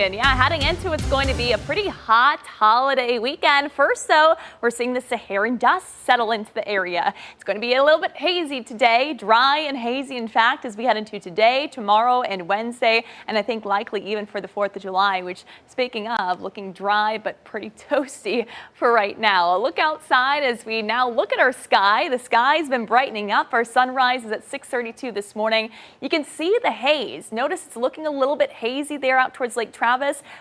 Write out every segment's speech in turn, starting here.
And yeah, heading into what's going to be a pretty hot holiday weekend. First, though, we're seeing the Saharan dust settle into the area. It's going to be a little bit hazy today, dry and hazy, in fact, as we head into today, tomorrow, and Wednesday, and I think likely even for the 4th of July, which, speaking of, looking dry but pretty toasty for right now. A look outside as we now look at our sky. The sky's been brightening up. Our sunrise is at 6:32 this morning. You can see the haze. Notice it's looking a little bit hazy there out towards Lake Travis,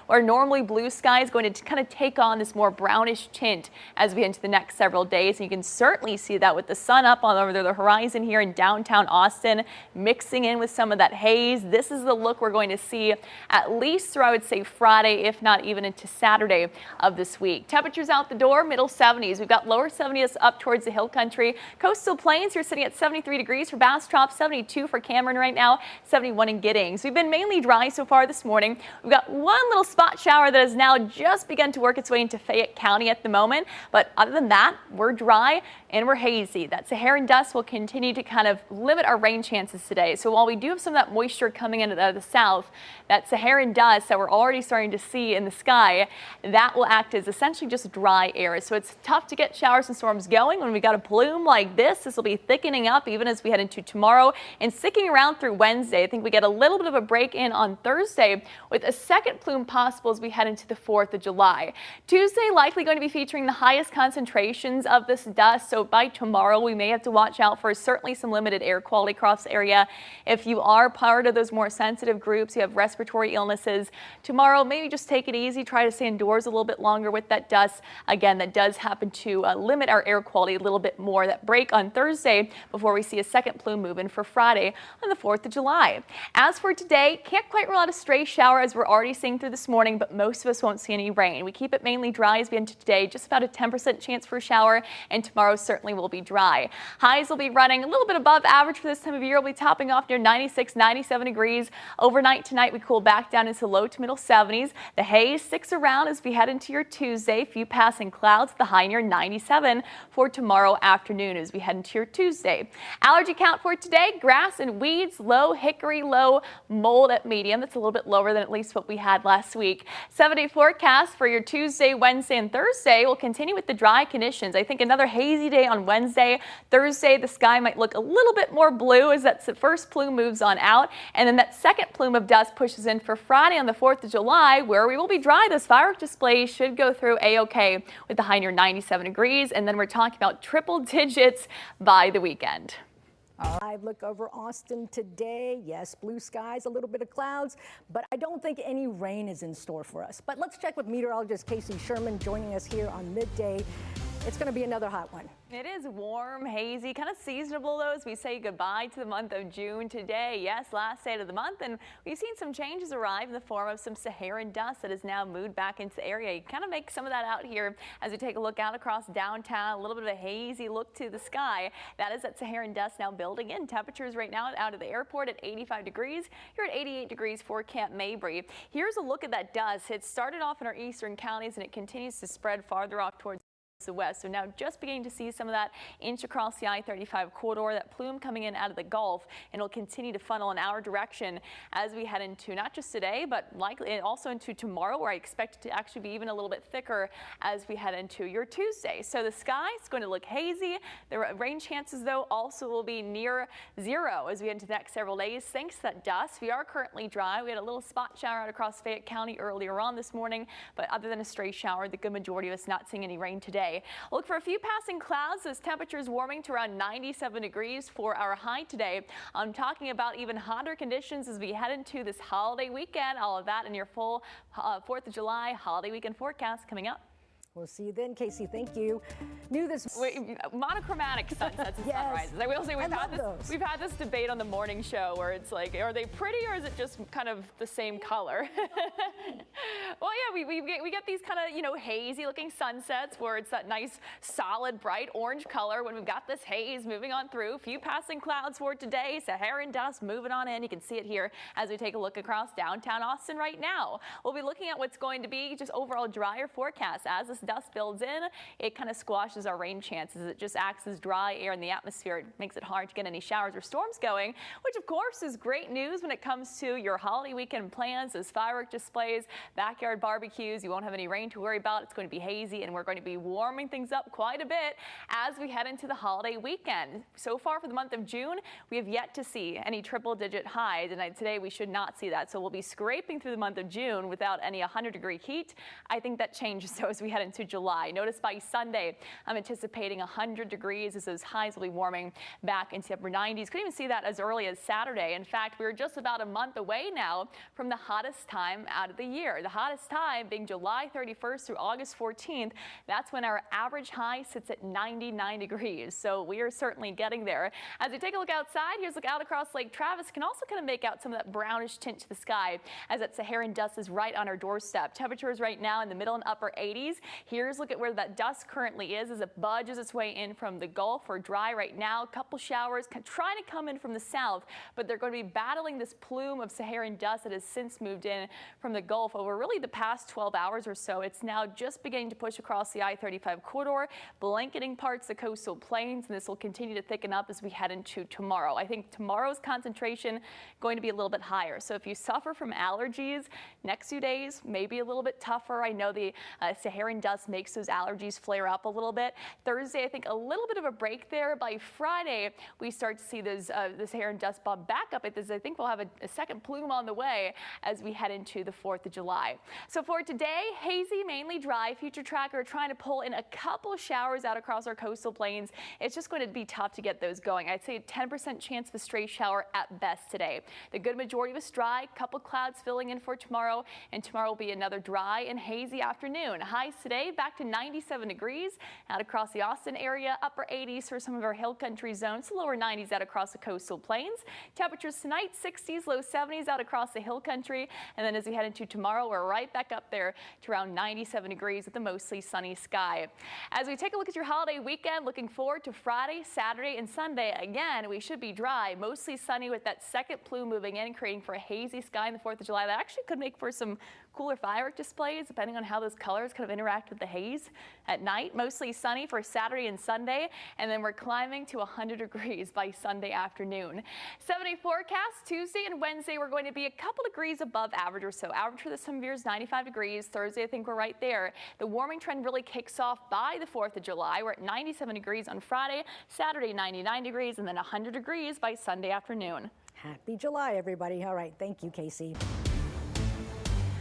where normally blue sky is going to kind of take on this more brownish tint as we into the next several days. And you can certainly see that with the sun up on over the horizon here in downtown Austin, mixing in with some of that haze. This is the look we're going to see at least through, I would say, Friday, if not even into Saturday of this week. Temperatures out the door, middle 70s. We've got lower 70s up towards the hill country. Coastal plains, you're sitting at 73 degrees for Bastrop, 72 for Cameron right now, 71 in Giddings. We've been mainly dry so far this morning. We've got one little spot shower that has now just begun to work its way into Fayette County at the moment. But other than that, we're dry and we're hazy. That Saharan dust will continue to kind of limit our rain chances today. So while we do have some of that moisture coming in out of the south, that Saharan dust that we're already starting to see in the sky, that will act as essentially just dry air. So it's tough to get showers and storms going when we got a plume like this. This will be thickening up even as we head into tomorrow and sticking around through Wednesday. I think we get a little bit of a break in on Thursday with a second plume possible as we head into the 4th of July. Tuesday likely going to be featuring the highest concentrations of this dust. So by tomorrow, we may have to watch out for certainly some limited air quality across the area. If you are part of those more sensitive groups, you have respiratory illnesses, tomorrow maybe just take it easy. Try to stay indoors a little bit longer with that dust. Again, that does happen to limit our air quality a little bit more. That break on Thursday before we see a second plume move in for Friday on the 4th of July. As for today, can't quite rule out a stray shower as we're already seeing through this morning, but most of us won't see any rain. We keep it mainly dry as we enter today, just about a 10% chance for a shower, and tomorrow certainly will be dry. Highs will be running a little bit above average for this time of year. We'll be topping off near 96, 97 degrees. Overnight tonight, we cool back down into low to middle 70s. The haze sticks around as we head into your Tuesday. Few passing clouds, the high near 97 for tomorrow afternoon as we head into your Tuesday. Allergy count for today, grass and weeds, low, hickory low, mold at medium. That's a little bit lower than at least what we had last week. 7-day forecast for your Tuesday, Wednesday, and Thursday will continue with the dry conditions. I think another hazy day on Wednesday. Thursday, the sky might look a little bit more blue as that first plume moves on out. And then that second plume of dust pushes in for Friday on the 4th of July, where we will be dry. Those firework displays should go through A-OK with the high near 97 degrees. And then we're talking about triple digits by the weekend. Live look over Austin today. Yes, blue skies, a little bit of clouds, but I don't think any rain is in store for us. But let's check with meteorologist KC Sherman joining us here on Midday. It's going to be another hot one. It is warm, hazy, kind of seasonable though as we say goodbye to the month of June today. Yes, last day of the month, and we've seen some changes arrive in the form of some Saharan dust that has now moved back into the area. You kind of make some of that out here as we take a look out across downtown, a little bit of a hazy look to the sky. That is that Saharan dust now building in. Temperatures right now out of the airport at 85 degrees. You're at 88 degrees for Camp Mabry. Here's a look at that dust. It started off in our eastern counties and it continues to spread farther off towards the west. So now just beginning to see some of that inch across the I-35 corridor, that plume coming in out of the Gulf, and it'll continue to funnel in our direction as we head into not just today, but likely also into tomorrow, where I expect it to actually be even a little bit thicker as we head into your Tuesday. So the sky is going to look hazy. The rain chances, though, also will be near zero as we head into the next several days. Thanks to that dust, we are currently dry. We had a little spot shower out across Fayette County earlier on this morning, but other than a stray shower, the good majority of us not seeing any rain today. Look for a few passing clouds. Those temperatures warming to around 97 degrees for our high today. I'm talking about even hotter conditions as we head into this holiday weekend. All of that in your full 4th of July holiday weekend forecast coming up. We'll see you then, Casey. Thank you. Monochromatic sunsets and yes. sunrises. I will say we've had this debate on the morning show where it's like, are they pretty or is it just kind of the same color? Well, yeah, we get these kind of, hazy looking sunsets where it's that nice, solid, bright orange color when we've got this haze moving on through. Few passing clouds for today. Saharan dust moving on in. You can see it here as we take a look across downtown Austin right now. We'll be looking at what's going to be just overall drier forecast. As this dust builds in, it kind of squashes our rain chances. It just acts as dry air in the atmosphere. It makes it hard to get any showers or storms going, which of course is great news when it comes to your holiday weekend plans, those firework displays, backyard barbecues. You won't have any rain to worry about. It's going to be hazy, and we're going to be warming things up quite a bit as we head into the holiday weekend. So far for the month of June, we have yet to see any triple-digit highs, and today we should not see that. So we'll be scraping through the month of June without any 100-degree heat. I think that changes so as we head into July. Notice by Sunday, I'm anticipating 100 degrees as those highs will be warming back into the upper 90s. Could even see that as early as Saturday. In fact, we're just about a month away now from the hottest time out of the year. The hottest time being July 31st through August 14th. That's when our average high sits at 99 degrees. So we are certainly getting there. As we take a look outside, here's a look out across Lake Travis. You can also kind of make out some of that brownish tint to the sky as that Saharan dust is right on our doorstep. Temperatures right now in the middle and upper 80s. Here's a look at where that dust currently is as it budges its way in from the Gulf. We're dry right now. A couple showers trying to come in from the south, but they're going to be battling this plume of Saharan dust that has since moved in from the Gulf over really the past 12 hours or so. It's now just beginning to push across the I-35 corridor, blanketing parts of the coastal plains, and this will continue to thicken up as we head into tomorrow. I think tomorrow's concentration going to be a little bit higher. So if you suffer from allergies, next few days may be a little bit tougher. I know the Saharan dust makes those allergies flare up a little bit. Thursday, I think a little bit of a break there. By Friday, we start to see those the Saharan dust bob back up. I think we'll have a second plume on the way as we head into the 4th of July. So for today, hazy, mainly dry. Future tracker trying to pull in a couple showers out across our coastal plains. It's just going to be tough to get those going. I'd say a 10% chance of a stray shower at best today. The good majority of us dry, couple clouds filling in for tomorrow, and tomorrow will be another dry and hazy afternoon. Highs today back to 97 degrees out across the Austin area, upper 80s for some of our hill country zones, lower 90s out across the coastal plains. Temperatures tonight, 60s, low 70s out across the hill country, and then as we head into tomorrow, we're right back up there to around 97 degrees with a mostly sunny sky. As we take a look at your holiday weekend, looking forward to Friday, Saturday, and Sunday. Again, we should be dry, mostly sunny with that second plume moving in, creating for a hazy sky on the 4th of July. That actually could make for some cooler firework displays, depending on how those colors kind of interact with the haze at night. Mostly sunny for Saturday and Sunday, and then we're climbing to 100 degrees by Sunday afternoon. 7-day forecast, Tuesday and Wednesday, we're going to be a couple degrees above average or so. Average for this time of year is 95 degrees. Thursday, I think we're right there. The warming trend really kicks off by the 4th of July. We're at 97 degrees on Friday, Saturday 99 degrees, and then 100 degrees by Sunday afternoon. Happy July, everybody. All right. Thank you, Casey.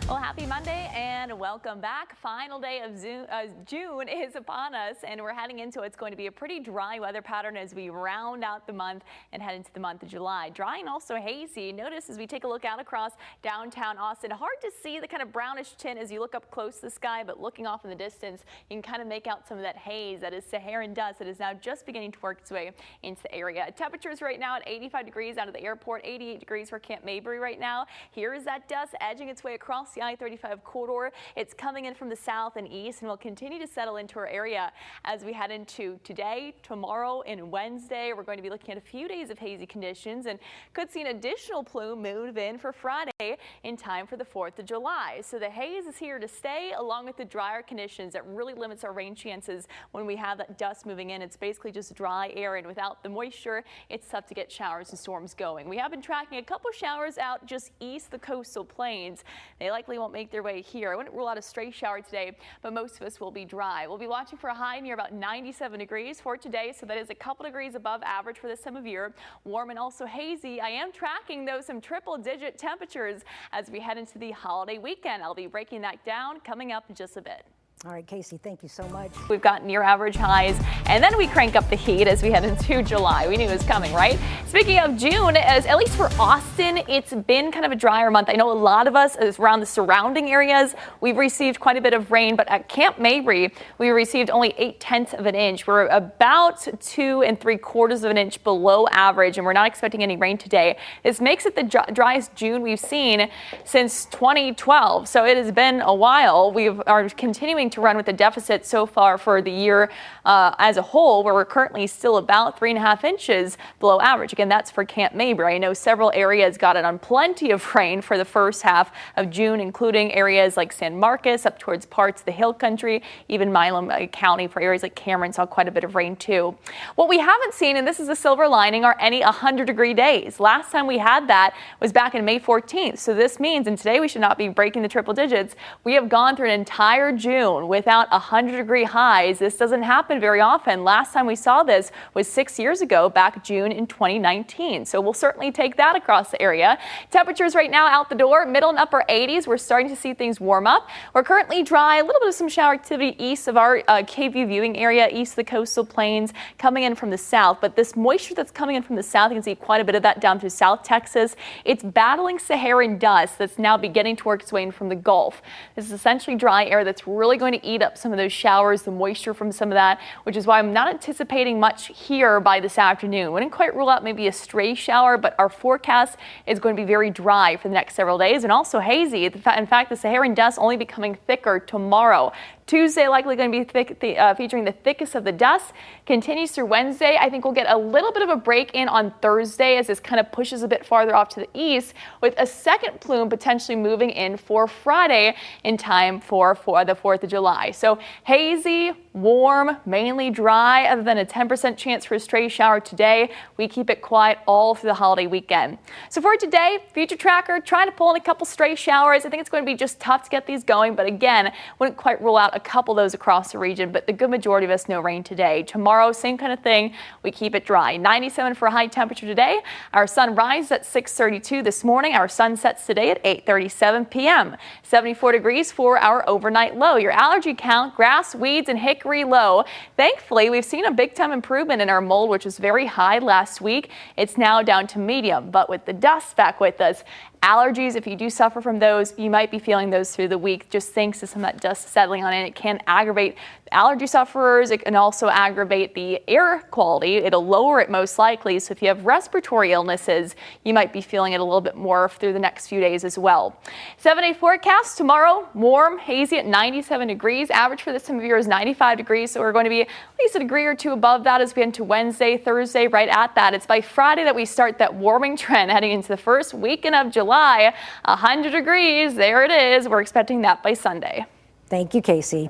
Well, happy Monday and welcome back. Final day of June is upon us, and we're heading into what's going to be a pretty dry weather pattern as we round out the month and head into the month of July. Dry and also hazy. Notice as we take a look out across downtown Austin, hard to see the kind of brownish tint as you look up close to the sky, but looking off in the distance, you can kind of make out some of that haze that is Saharan dust that is now just beginning to work its way into the area. Temperatures right now at 85 degrees out of the airport, 88 degrees for Camp Mabry right now. Here is that dust edging its way across the I-35 corridor. It's coming in from the south and east and will continue to settle into our area as we head into today, tomorrow, and Wednesday. We're going to be looking at a few days of hazy conditions and could see an additional plume move in for Friday in time for the 4th of July. So the haze is here to stay along with the drier conditions that really limits our rain chances when we have that dust moving in. It's basically just dry air, and without the moisture, it's tough to get showers and storms going. We have been tracking a couple showers out just east of the coastal plains. They likely won't make their way here. I wouldn't rule out a stray shower today, but most of us will be dry. We'll be watching for a high near about 97 degrees for today, so that is a couple degrees above average for this time of year. Warm and also hazy. I am tracking, though, some triple-digit temperatures as we head into the holiday weekend. I'll be breaking that down coming up in just a bit. All right, Casey, thank you so much. We've got near average highs, and then we crank up the heat as we head into July. We knew it was coming, right? Speaking of June, at least for Austin, it's been kind of a drier month. I know a lot of us around the surrounding areas, we've received quite a bit of rain, but at Camp Mabry, we received only 0.8 of an inch. We're about 2 3/4 of an inch below average, and we're not expecting any rain today. This makes it the driest June we've seen since 2012, so it has been a while. We are continuing to run with a deficit so far for the year as a whole, where we're currently still about 3.5 inches below average. Again, that's for Camp Mabry. I know several areas got it on plenty of rain for the first half of June, including areas like San Marcos up towards parts of the Hill Country. Even Milam County for areas like Cameron saw quite a bit of rain too. What we haven't seen, and this is a silver lining, are any 100-degree days. Last time we had that was back in May 14th. So this means, and today we should not be breaking the triple digits, we have gone through an entire June without 100-degree highs. This doesn't happen very often. Last time we saw this was 6 years ago, back June in 2019. So we'll certainly take that across the area. Temperatures right now out the door, middle and upper 80s. We're starting to see things warm up. We're currently dry, a little bit of some shower activity east of our KVUE viewing area, east of the coastal plains, coming in from the south. But this moisture that's coming in from the south, you can see quite a bit of that down through South Texas. It's battling Saharan dust that's now beginning to work its way in from the Gulf. This is essentially dry air that's really going to eat up some of those showers, the moisture from some of that, which is why I'm not anticipating much here by this afternoon. Wouldn't quite rule out maybe a stray shower, but our forecast is going to be very dry for the next several days and also hazy. In fact, the Saharan dust only becoming thicker tomorrow. Tuesday likely going to be featuring the thickest of the dust. Continues through Wednesday. I think we'll get a little bit of a break in on Thursday as this kind of pushes a bit farther off to the east, with a second plume potentially moving in for Friday in time for the 4th of July. So hazy, warm, mainly dry, other than a 10% chance for a stray shower today. We keep it quiet all through the holiday weekend. So for today, future tracker, trying to pull in a couple stray showers. I think it's going to be just tough to get these going, but again, wouldn't quite rule out a couple of those across the region, but the good majority of us no rain today. Tomorrow, same kind of thing. We keep it dry. 97 for a high temperature today. Our sun rises at 6:32 this morning. Our sun sets today at 8:37 p.m. 74 degrees for our overnight low. Your allergy count, grass, weeds, and hickory low. Thankfully, we've seen a big time improvement in our mold, which was very high last week. It's now down to medium, but with the dust back with us, allergies, if you do suffer from those, you might be feeling those through the week just thanks to some of that dust settling on it. It can aggravate allergy sufferers. It can also aggravate the air quality. It'll lower it most likely. So if you have respiratory illnesses, you might be feeling it a little bit more through the next few days as well. 7-day forecast tomorrow, warm, hazy at 97 degrees. Average for this time of year is 95 degrees. So we're going to be at least a degree or two above that as we get into Wednesday, Thursday, right at that. It's by Friday that we start that warming trend heading into the first weekend of July. 100 degrees. There it is. We're expecting that by Sunday. Thank you, Casey.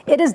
It is